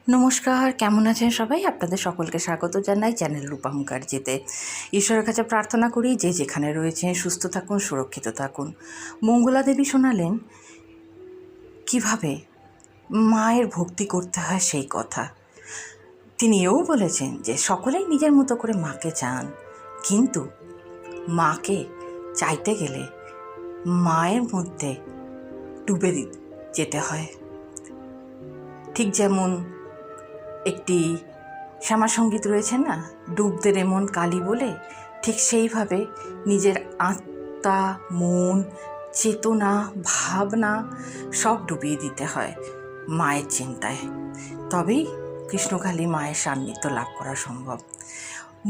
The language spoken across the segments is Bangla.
নমস্কার, কেমন আছেন সবাই? আপনাদের সকলকে স্বাগত জানাই চ্যানেল রূপা মুখার্জিতে। ঈশ্বরের কাছে প্রার্থনা করি যে যেখানে রয়েছেন সুস্থ থাকুন, সুরক্ষিত থাকুন। মঙ্গলা দেবী শোনালেন কিভাবে মায়ের ভক্তি করতে হয় সেই কথা। তিনি এও বলেছেন যে সকলেই নিজের মতো করে মাকে চান, কিন্তু মাকে চাইতে গেলে মায়ের মধ্যে ডুবে যেতে হয়। ঠিক যেমন একটি শ্যামাসঙ্গীত রয়েছে না, ডুব দে রে মন কালী বলে, ঠিক সেইভাবে নিজের আত্মা, মন, চেতনা, ভাবনা সব ডুবিয়ে দিতে হয় মায়ের চিন্তায়। তবেই কৃষ্ণকালী মায়ের সান্নিধ্য লাভ করা সম্ভব।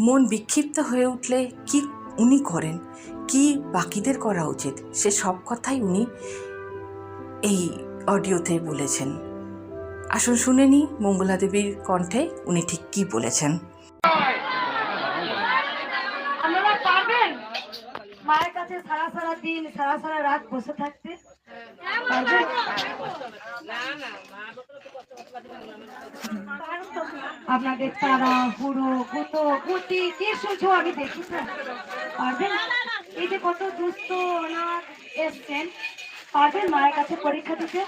মন বিক্ষিপ্ত হয়ে উঠলে কি উনি করেন, কি বাকিদের করা উচিত, সে সব কথাই উনি এই অডিওতে বলেছেন। আসুন শুনে নিই মঙ্গলা দেবীর কণ্ঠে উনি ঠিক কি বলেছেন। আপনারা পারবেন মায়ের কাছে সারা সারা দিন সারা সারা রাত বসে থাকতে? আপনাদের তারা হুড়ো গুতো গুতি কি শুনছো আমি দেখি তো। পারবেন? এই যে কত দুস্থ অনাথ এসছেন, পারবেন মায়ের কাছে পরীক্ষা দিতে?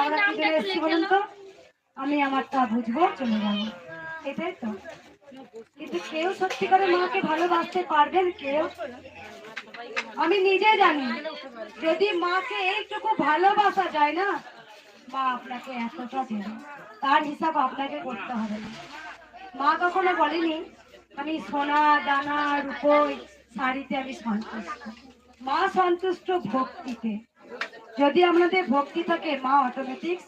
আমরা কি জন্য এসছি বলুন তো? আমি আমারটা বুঝবো, চলে যাবো, এটাই তো। কিন্তু কেউ সত্যি করে মাকে ভালোবাসতে পারবেন? কেউ? আমি নিজে জানি, যদি মাকে এইটুকু ভালোবাসা যায় না, মা আপনাকে এতটা দেবে, তার হিসাব আপনাকে করতে হবে না। মা কখনো বলেনি আমি সোনা দানা রূপোই শাড়িতে আমি সন্তুষ্ট। মা সন্তুষ্ট ভক্তিতে। যদি আপনাদের ভক্তি থাকে, মা অটোমেটিক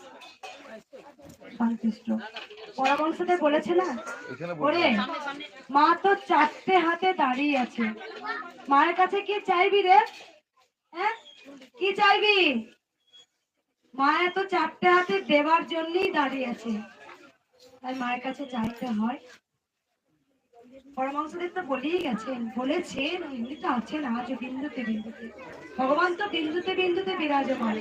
সন্তুষ্ট। পরবংশতে বলেছে না, ওরে মা তো চারটে হাতে দাঁড়িয়ে আছে, মায়ের কাছে কি চাইবি রে? হ্যাঁ, কি চাইবি? মা এত চারটে হাতে দেওয়ার জন্যই দাঁড়িয়ে আছে, তাই মায়ের কাছে চাইতে হয়। পরমাংশদেব তো বলেই গেছেন, বলেছেন, উনি তো আছেন আজ বিন্দুতে বিন্দুতে। ভগবান তো বিন্দুতে বিন্দুতে বিরাজমান।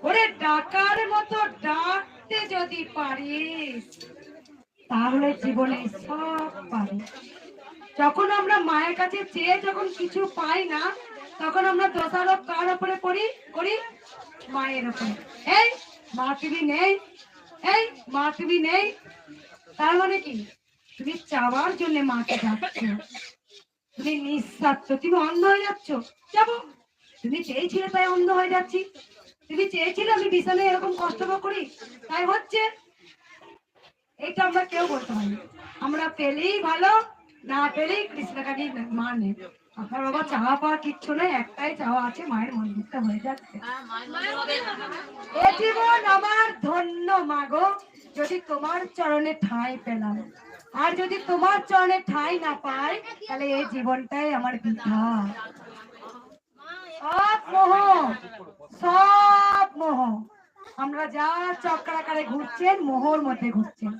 ওরে ডাকার মতো ডাকতে যদি পারিস, তাহলে জীবনে সব পারি। যখন আমরা মায়ের কাছে চেয়ে যখন কিছু পাই না, তখন আমরা দোষারোপ কার উপরে করি? মায়ের উপরে। এই মা তুমি নেই, এই মা তুমি নেই। তার মানে কি? তুমি চাওয়ার জন্য মাকে ডাকছো, তুমি নিঃস্বার্থ, তুমি অন্ধ হয়ে যাচ্ছ। যাবো, তুমি চেয়েছিলে তাই অন্ধ হয়ে যাচ্ছি। তুমি চেয়েছিলে আমি বিছানায় এরকম কষ্ট করি, তাই হচ্ছে। এটা আমরা কেউ বলতে পারি। আমরা পেলেই ভালো, না পেলেই কৃষ্ণকালী মা নেই। আপনার বাবা চাওয়া পাওয়া কিচ্ছু নেই, একটাই চাওয়া আছে, মায়ের মন্দিরটা হয়ে যাচ্ছে। এ জীবন আমার ধন্য মাগো, যদি তোমার চরণে ঠাঁই পেলাম। আর যদি তোমার চরণে ঠাঁই না পাই, তাহলে এই জীবনটাই আমার বৃথা। সব মোহ, সব মোহ। আমরা যা চক্রাকারে ঘুরছেন, মোহর মধ্যে ঘুরছেন।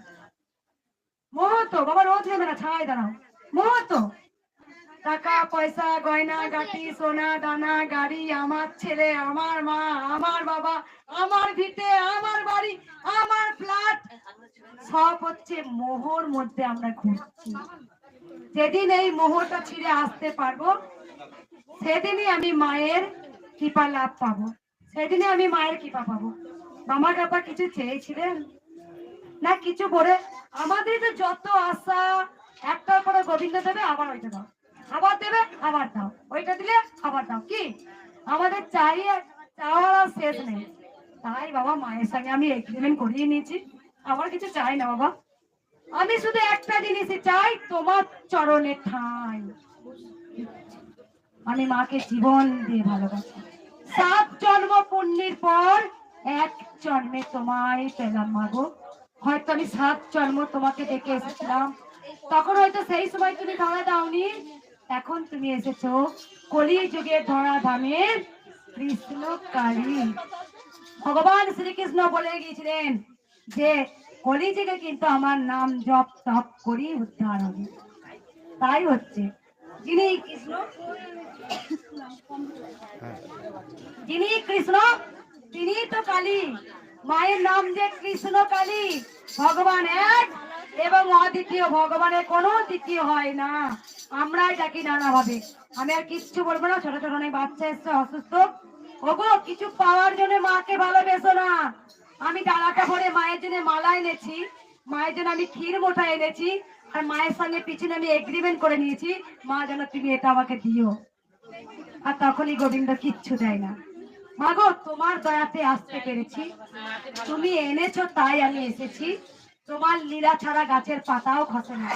মোহ তো বাবা রোজ নেবে না, ছাই দাঁড়াও। মোহ তো টাকা পয়সা গয়না গাটি সোনা দানা গাড়ি, আমার ছেলে, আমার মা, আমার বাবা, আমার ভিটে, আমার বাড়ি, আমার ফ্ল্যাট, সব হচ্ছে মোহর মধ্যে আমরা ঘুরছি। যেদিন এই মোহটা ছিঁড়ে আসতে পারবো, সেদিনই আমি মায়ের কৃপা লাভ পাবো, সেদিনই আমি মায়ের কৃপা পাবো। মামা কাপা কিছু চেয়েছিলেন না কিছু বলে? আমাদের যে যত আশা, একটার পরে গোবিন্দ দেবে, আবার ওইটা দাও, আবার দেবে, আবার দাও, ওইটা দিলে আবার দাও। কি আমাদের চাওয়ার আর শেষ নেই। তাই বাবা মায়ের সঙ্গে আমি এগ্রিমেন্ট করিয়ে নিয়েছি, আমার কিছু চাই না বাবা। আমি শুধু একটা জিনিসই চাই, তোমার চরণে ঠাঁই। আমি মাকে জীবন দিয়ে ভালোবাসি। 7 জন্ম পুণ্যের পর এক জন্মে তোমায় পেলাম মাগো। হয়তো আমি 7 জন্ম তোমাকে দেখে এসেছিলাম, তখন হয়তো সেই সময় তুমি ধরা দাওনি। এখন তুমি এসেছো কলি যুগে ধরা ধামের কৃষ্ণ কালী। ভগবান শ্রীকৃষ্ণ বলে গিয়েছিলেন যে কলি যুগে কিন্তু আমার নাম জপ তপ করি উদ্ধার হবে। তাই হচ্ছে, যিনি কৃষ্ণ, যিনি কৃষ্ণ তিনি তো কালী। মায়ের নাম যে কৃষ্ণ কালী, ভগবান এক এবং অদ্বিতীয়, ভগবানের কোনো দ্বিতীয় হয় না, আমরাই ডাকি নানা ভাবে। আমি আর কিচ্ছু বলবো না, ছোট ছোট অনেক বাচ্চা এসছে অসুস্থ, ওগো কিছু পাওয়ার জন্য মাকে ভালোবেসো না। আমি ডালাটা ভরে মায়ের জন্য মালা এনেছি, মায়ের জন্য আমি ক্ষীর মোটা এনেছি, আর মায়ের সঙ্গে পিছনে আমি এগ্রিমেন্ট করে নিয়েছি, মা যেন তুমি এটা আমাকে দিও। আর তখনই গোবিন্দ কিচ্ছু দেয় না। মাগো তোমার দয়াতে আসতে পেরেছি, তুমি এনেছো তাই আমি এসেছি, তোমার লীলা ছাড়া গাছের পাতাও খসে না,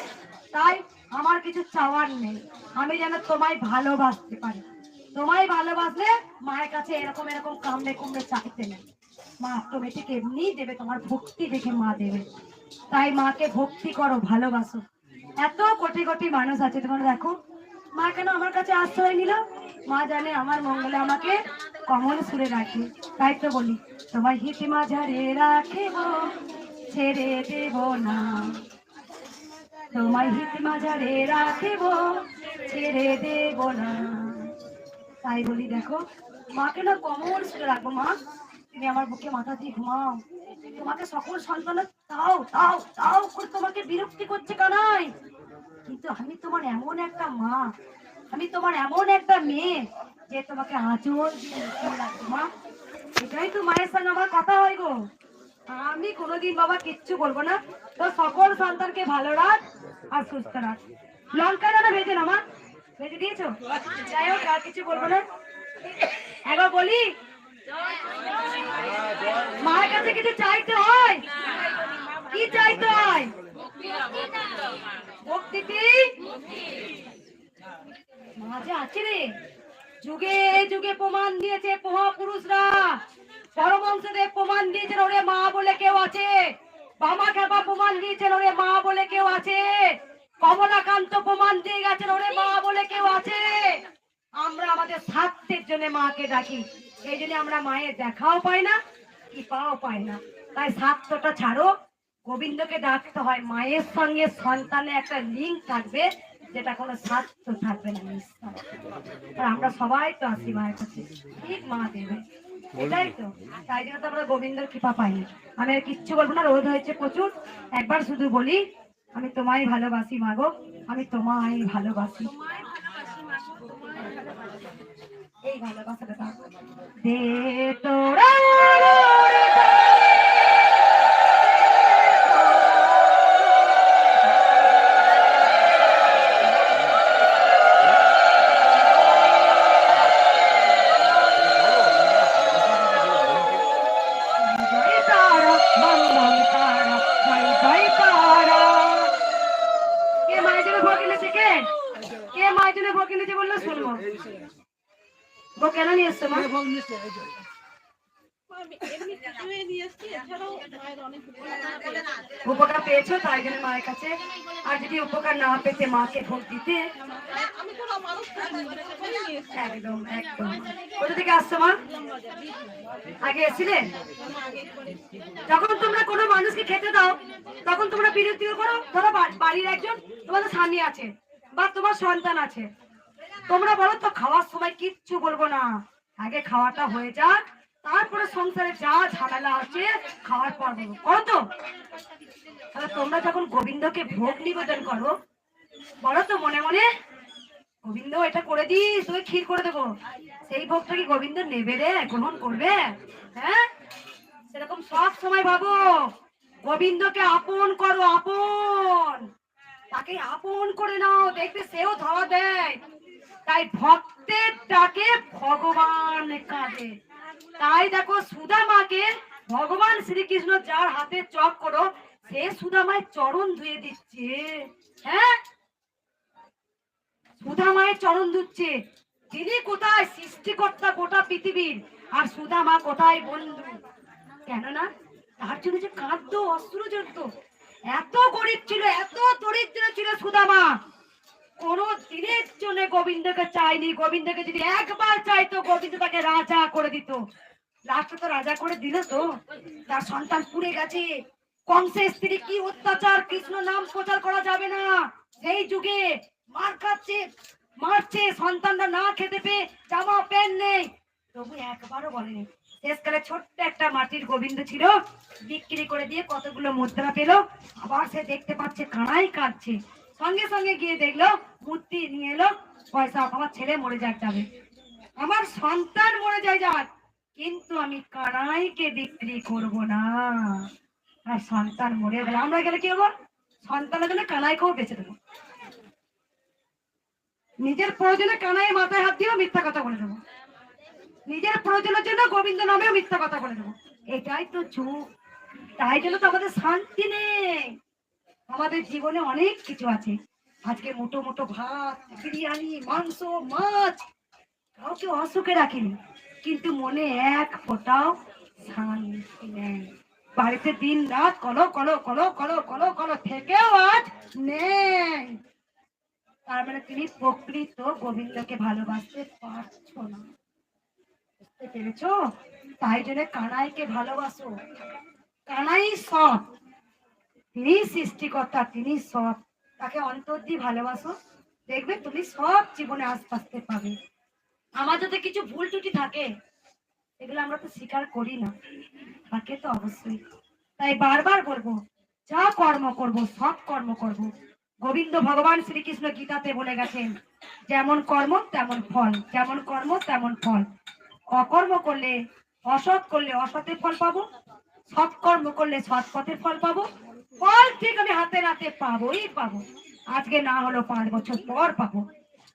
তাই আমার কিছু চাওয়ার নেই, আমি যেন তোমায় ভালোবাসতে পারি। তোমায় ভালোবাসলে মায়ের কাছে এরকম এরকম কামড়ে কুমড়ে চাইতে নেই, মা অটোমেটিক এমনি দেবে, তোমার ভক্তি দেখে মা দেবে। তাই মাকে ভক্তি করো, ভালোবাসো। এত কোটি কোটি মানুষ আছে, তোমরা দেখো মা কেন আমার কাছে আশ্রয় নিল, মা জানে আমার মঙ্গলে আমাকে কমল সুরে রাখে। তাই তো বলি, তোমার হিত মাঝারে রাখিব, ছেড়ে দেব না, তোমার হিত মাঝারে রাখিব, ছেড়ে দেব না। তাই বলি দেখো, মাকে না কমল সুরে রাখবো। মা তুমি আমার বুকে মাথা দিয়ে ঘুমাও, তোমাকে সকল সন্তান তাও তাও তাও করে তোমাকে বিরক্তি করছে কানাই, কিন্তু আমি তোমার এমন একটা মা, আমি তোমার এমন একটা মেয়ে যে তোমাকে আঁচল দিয়ে মুঠে রাখবো। মা এটাই তো মায়ের সঙ্গে আমার কথা হয় গো, আমি কোনোদিন বাবা কিচ্ছু বলবো না, তো সকল সন্তানকে ভালো রাখ আর সুস্থ রাখ। লঙ্কা দানা ভেজে না মা, ভেজে দিয়েছো, যাই হোক আর কিছু বলবো না। একবার বলি, মায়ের কাছে কিছু চাইতে হয়, কি চাইতে হয়? ভক্তিতে মাঝে আছে রে, যুগে যুগে প্রমাণ দিয়েছে মহাপুরুষরা, পরমহংসদেব প্রমাণ দিয়েছেন ওরে মা বলে কেউ আছে, বামা খেপা প্রমাণ দিয়েছেন ওরে মা বলে কেউ আছে, কমলাকান্ত প্রমাণ দিয়ে গেছেন ওরে মা বলে কেউ আছে। আমরা আমাদের স্বার্থের জন্য মাকে ডাকি, এই জন্য আমরা মায়ের দেখাও পাই না, কি পাও পাই না। তাই স্বার্থটা ছাড়ো, গোবিন্দকে ডাকতে হয়, মায়ের সঙ্গে সন্তানের একটা লিঙ্ক থাকবে, যেটা কোনো স্বার্থ থাকবে না। আর আমরা সবাই তো আসি মায়ের কাছে, ঠিক মা দেবে, এটাই তো। তাই জন্য তো আমরা গোবিন্দর কৃপা পাইনি। আমি আর কিচ্ছু বলবো না, রোদ হয়েছে প্রচুর, একবার শুধু বলি, আমি তোমায় ভালোবাসি মাগো, আমি তোমায় ভালোবাসি। এই ভালোবাসাটা দে তোরা কেন নিয়ে এসছো মা? উপকার পেয়েছো তাই জন্য মায়ের কাছে, আর যদি উপকার না পেতে মাকে ভোট দিতে। একদম একদম। কোথা থেকে আসছো মা? আগে এসছিলে? যখন তোমরা কোনো মানুষকে খেতে দাও তখন তোমরা বিরক্তি করো, ধরো বাড়ির একজন তোমাদের স্বামী আছে বা তোমার সন্তান আছে, তোমরা বলো তো খাওয়ার সময় কিচ্ছু বলবো না, আগে খাওয়াটা হয়ে যাক, তারপরে সংসারে যা ঝামেলা আছে খাওয়ার পর বলবো, করো তো? তাহলে তোমরা যখন গোবিন্দকে ভোগ নিবেদন করো, বলো তো মনে মনে, গোবিন্দ এটা করে দিস, তুই ক্ষীর করে দেবো, সেই ভোগটা কি গোবিন্দ নেবে রে, গ্রহণ করবে? হ্যাঁ, সেরকম সব সময় ভাবো, গোবিন্দকে আপন করো, আপন, তাকে আপন করে নাও, দেখবে সেও ধরা দেয়। তাই ভক্তের ডাকে ভগবান কাঁদে। তাই দেখো সুদামাকে ভগবান শ্রীকৃষ্ণ যার হাতে চক করো, সে সুদামায় চরণ ধুয়ে দিচ্ছে। হ্যাঁ, সুদামায়ের চরণ ধুচ্ছে, তিনি কোথায় সৃষ্টিকর্তা গোটা পৃথিবীর, আর সুদামা কোথায় বন্ধু। কেননা তার জন্য যে কাঁদতো, অস্ত্র জড়ত, এত গরিব ছিল, এত দরিদ্র ছিল সুদামা, কোন দিনের জন্য গোবিন্দকে চাইনি। গোবিন্দকে যদি একবার চাইতো, গোবিন্দ তাকে রাজা করে দিত। লাস্টে তো রাজা করে দিল, তো তার সন্তান পুড়ে গেছে। কংসের স্ত্রী কি অত্যাচার, কৃষ্ণ নাম প্রচার করা যাবে না, সেই যুগে মার খাচ্ছে, মারছে, সন্তানরা না খেতে পেয়ে জামা প্যান্ট নেই, তবু একবারও বলেনি শেষকালে ছোট্ট একটা মাটির গোবিন্দ ছিল, বিক্রি করে দিয়ে কতগুলো মুদ্রা পেল। আবার সে দেখতে পাচ্ছে কানাই কাঁদছে, সঙ্গে সঙ্গে গিয়ে দেখলো মূর্তি নিয়ে এলো, পয়সা আমার ছেলে মরে যাক যাবে, আমার সন্তান মরে যায় যাক, কিন্তু আমি কানাইকে বিক্রি করব না। আর সন্তান মরে গেলে আমরা গেলে কি হবো? সন্তানের জন্য কানাইকেও বেঁচে দেবো। নিজের প্রয়োজনে কানাই মাথায় হাত দিয়েও মিথ্যা কথা বলে দেবো, নিজের প্রয়োজনের জন্য গোবিন্দ নামেও মিথ্যা কথা বলে দেবো। এটাই তো যুগ। তাই জন্য তো আমাদের শান্তি নেই। আমাদের জীবনে অনেক কিছু আছে, আজকে মোটো মোটো ভাত, বিরিয়ানি, মাংস, মাছ, কাউকে অসুখে রাখিনি, কিন্তু মনে এক ফোঁটাও শান্তি নেই। বাড়িতে দিন রাত কলো কলো কলো কলো কলো কলো থেকেও আজ নেই। তার মানে তুমি প্রকৃত গোবিন্দকে ভালোবাসতে পারছো না, বুঝতে পেরেছো? তাই জন্য কানাইকে ভালোবাসো। কানাই সৎ, তিনি সৃষ্টিকর্তা, তিনি সৎ, তাকে অন্তর দিয়ে ভালোবাসো, দেখবে তুমি সব জীবনে আস্তে পাবে। আমার যদি কিছু ভুল ত্রুটি থাকে, এগুলো আমরা তো স্বীকার করি না, থাকে তো অবশ্যই। তাই বারবার বলবো, যা কর্ম করব সৎ কর্ম করব। গোবিন্দ ভগবান শ্রীকৃষ্ণ গীতাতে বলে গেছেন, যেমন কর্ম তেমন ফল, যেমন কর্ম তেমন ফল। অকর্ম করলে, অসৎ করলে অসতের ফল পাবো, সৎকর্ম করলে সৎ পথের ফল পাবো। ফল ঠিক আমি হাতে নাতে পাবোই পাবো, আজকে না হলো 5 বছর পর পাবো।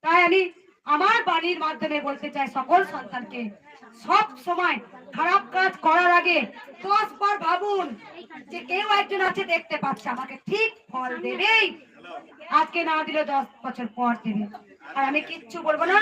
তাই আমি আমার বাণীর মাধ্যমে বলতে চাই সকল সন্তানকে, সব সময় খারাপ কাজ করার আগে 10 বার ভাবুন যে কেউ একজন আছে দেখতে পাচ্ছে, আমাকে ঠিক ফল দেবেই, আজকে না দিলে 10 বছর পর দেবে। আর আমি কিচ্ছু বলবো না,